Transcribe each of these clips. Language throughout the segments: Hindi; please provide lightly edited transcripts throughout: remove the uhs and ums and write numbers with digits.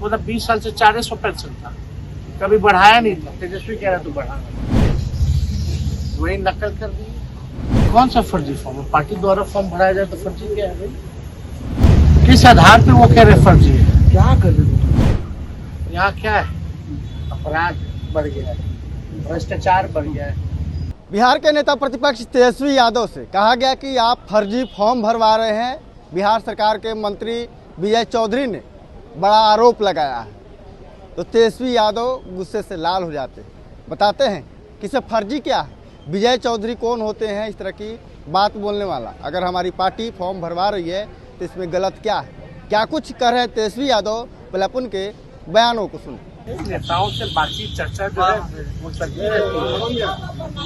मतलब 20 साल से 400 पेंशन था, कभी बढ़ाया नहीं था। तेजस्वी कह रहा तो बढ़ाना, वही नकल कर दी। कौन सा फर्जी फॉर्म है? पार्टी द्वारा फॉर्म भराया जाए तो फर्जी क्या है भाई? किस आधार पे वो कह रहे फर्जी है? क्या कर रहे? यहाँ क्या है? अपराध बढ़ गया है, भ्रष्टाचार बढ़ गया है। बिहार के नेता प्रतिपक्ष तेजस्वी यादव से कहा गया कि आप फर्जी फॉर्म भरवा रहे हैं। बिहार सरकार के मंत्री विजय चौधरी ने बड़ा आरोप लगाया है, तो तेजस्वी यादव गुस्से से लाल हो जाते हैं। बताते हैं कि इसमें फर्जी क्या है, विजय चौधरी कौन होते हैं इस तरह की बात बोलने वाला। अगर हमारी पार्टी फॉर्म भरवा रही है तो इसमें गलत क्या है, क्या कुछ कर रहे हैं तेजस्वी यादव, पहले अपन के बयानों को सुने। नेताओं से बातचीत चर्चा जो है वो चलती रहती है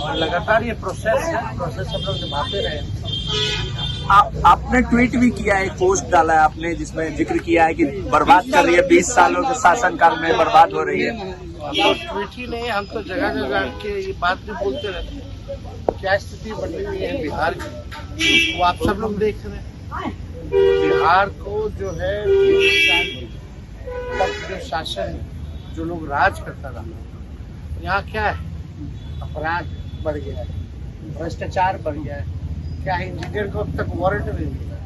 और लगातार ये प्रोसेस हम लोग निभाते रहे। आपने ट्वीट भी किया है, पोस्ट डाला है आपने जिसमें जिक्र किया है कि बर्बाद कर रही है, 20 सालों के शासनकाल में बर्बाद हो रही है। हम तो ट्वीट ही नहीं, हम तो जगह जगह के ये बात भी बोलते रहते हैं। क्या स्थिति बनी हुई है बिहार की, वो आप सब लोग देख रहे हैं। बिहार को जो है जो शासन, जो लोग राज करता रहा, यहाँ क्या है? अपराध बढ़ गया है, भ्रष्टाचार बढ़ गया है। क्या इंजीनियर को अब तक वारंट नहीं मिला?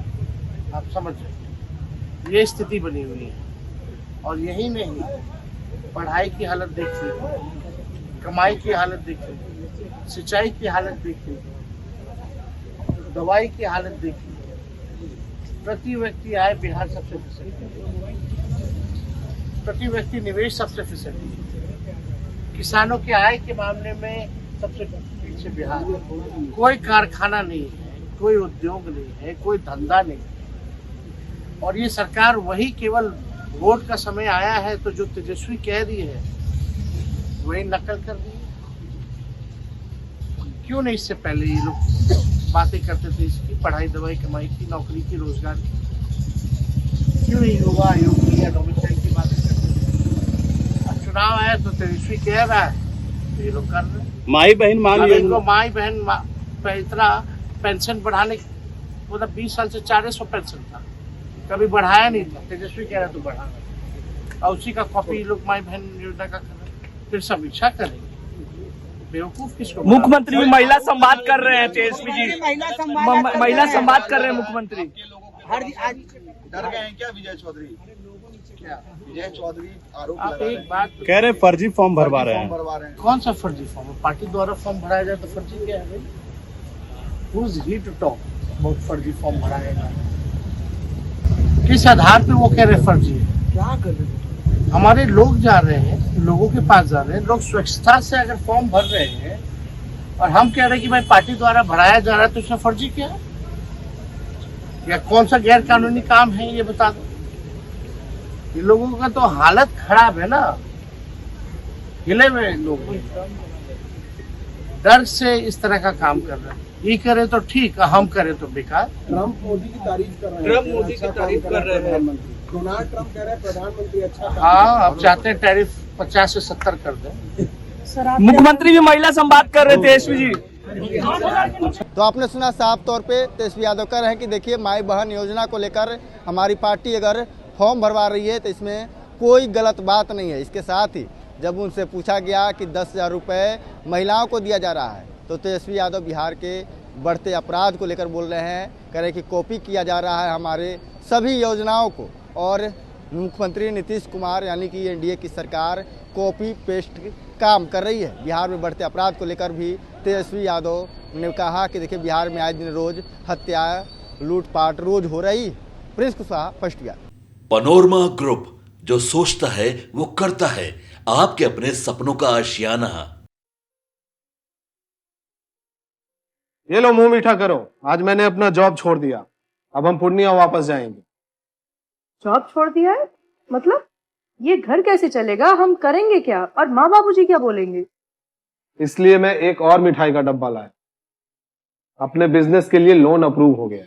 आप समझ रहे, ये स्थिति बनी हुई है। और यही नहीं, पढ़ाई की हालत देख लीजिए, कमाई की हालत देख लीजिए, सिंचाई की हालत देख लीजिए, दवाई की हालत देख लीजिए। प्रति व्यक्ति आय बिहार सबसे फिसलती, प्रति व्यक्ति निवेश सबसे फिसलती, किसानों की आय के मामले में सबसे पीछे बिहार। कोई कारखाना नहीं है, कोई उद्योग नहीं है, कोई धंधा नहीं है। और ये सरकार वही केवल वोट का समय आया है तो जो तेजस्वी कह रही है वही नकल कर रही है। क्यों नहीं इससे पहले ये लोग बातें करते थे इसकी, पढ़ाई दवाई कमाई की, नौकरी की, रोजगार की? क्यों नहीं युवा आयोग की या डोमिसाइल की बातें करते थे? अब चुनाव आया तो तेजस्वी कह रहा है तो ये लोग कर रहे हैं। माई बहन माई बहन इतना पेंशन बढ़ाने, मतलब 20 साल से 400 पेंशन था, कभी बढ़ाया नहीं था। तेजस्वी कह रहा तो बढ़ाना, और उसी का कॉपी लोग माई बहन योजना का कर रहे हैं। फिर समीक्षा करेंगे, बेवकूफ किसको? मुख्यमंत्री महिला संवाद कर रहे हैं तेजस्वी जी, महिला संवाद कर रहे हैं मुख्यमंत्री। डर गए हैं क्या विजय चौधरी? क्या विजय चौधरी आरोप आप लगा एक बात कह रहे फर्जी फॉर्म भरवा रहे हैं। भरवा रहे हैं। कौन सा फर्जी फॉर्म है? पार्टी द्वारा फॉर्म भराया जाए तो फर्जी क्या है भाई? Who is he to talk about फर्जी फॉर्म भराएगा? किस आधार पे वो कह रहे फर्जी है? क्या कर रहे? हमारे लोग जा रहे हैं, लोगों के पास जा रहे हैं, लोग स्वच्छता से अगर फॉर्म भर रहे हैं और हम कह रहे हैं कि भाई पार्टी द्वारा भराया जा रहा है तो उसमें फर्जी क्या है? या कौन सा गैर कानूनी काम है ये बता दो। ये लोगों का तो हालत खराब है ना, हिले हुए लोग डर से इस तरह का काम कर रहे हैं। ये करे तो ठीक, हम करें तो बेकार। ट्रम्प मोदी की तारीफ कर रहे हैं। ट्रम्प मोदी की तारीफ कर रहे हैं। डोनाल्ड ट्रम्प कह रहे हैं प्रधानमंत्री अच्छा। हाँ, अब चाहते हैं टैरिफ 50 से 70 कर दें। मुख्यमंत्री भी महिला संवाद कर रहे थे तेजस्वी जी। तो आपने सुना साफ तौर पे तेजस्वी यादव कह रहे हैं कि देखिए माई बहन योजना को लेकर हमारी पार्टी अगर फॉर्म भरवा रही है तो इसमें कोई गलत बात नहीं है। इसके साथ ही जब उनसे पूछा गया कि 10,000 रुपये महिलाओं को दिया जा रहा है तो तेजस्वी यादव बिहार के बढ़ते अपराध को लेकर बोल रहे हैं, कह रहे हैं कि कॉपी किया जा रहा है हमारे सभी योजनाओं को। और मुख्यमंत्री नीतीश कुमार यानी कि एनडीए की सरकार कॉपी पेस्ट काम कर रही है। बिहार में बढ़ते अपराध को लेकर भी तेजस्वी यादव ने कहा कि देखिए बिहार में आए दिन रोज हत्या लूटपाट रोज हो रही। Prince Kushwaha, first Bihar. Panorama group, जो सोचता है वो करता है। आपके अपने सपनों का आशियाना। ये लो मुंह मीठा करो, आज मैंने अपना जॉब छोड़ दिया, अब हम पूर्णिया वापस जाएंगे। जॉब छोड़ दिया है? मतलब ये घर कैसे चलेगा? हम करेंगे क्या? और माँ बाबूजी क्या बोलेंगे? इसलिए मैं एक और मिठाई का डब्बा लाया। अपने बिजनेस के लिए लोन अप्रूव हो गया।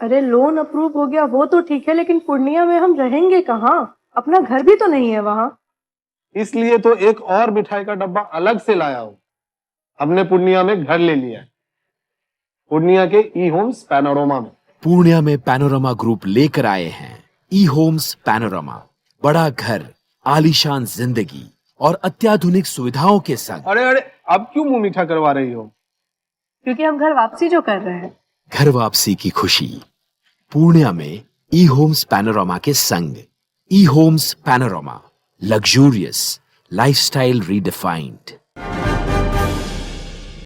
अरे लोन अप्रूव हो गया वो तो ठीक है, लेकिन पूर्णिया में हम रहेंगे कहाँ? अपना घर भी तो नहीं है वहाँ। इसलिए तो एक और मिठाई का डब्बा अलग से लाया हूं। हमने पूर्णिया में घर ले लिया है, पूर्णिया के ई होम्स पैनोरमा में। पूर्णिया में पैनोरमा ग्रुप लेकर आए हैं ई होम्स पैनोरमा। बड़ा घर, आलीशान जिंदगी और अत्याधुनिक सुविधाओं के संग। अरे अरे, अब क्यों मुंह मीठा करवा रही हो? क्योंकि हम घर वापसी जो कर रहे हैं। घर वापसी की खुशी पूर्णिया में ई होम्स पैनोरामा के संग। ई homes panorama, luxurious lifestyle redefined.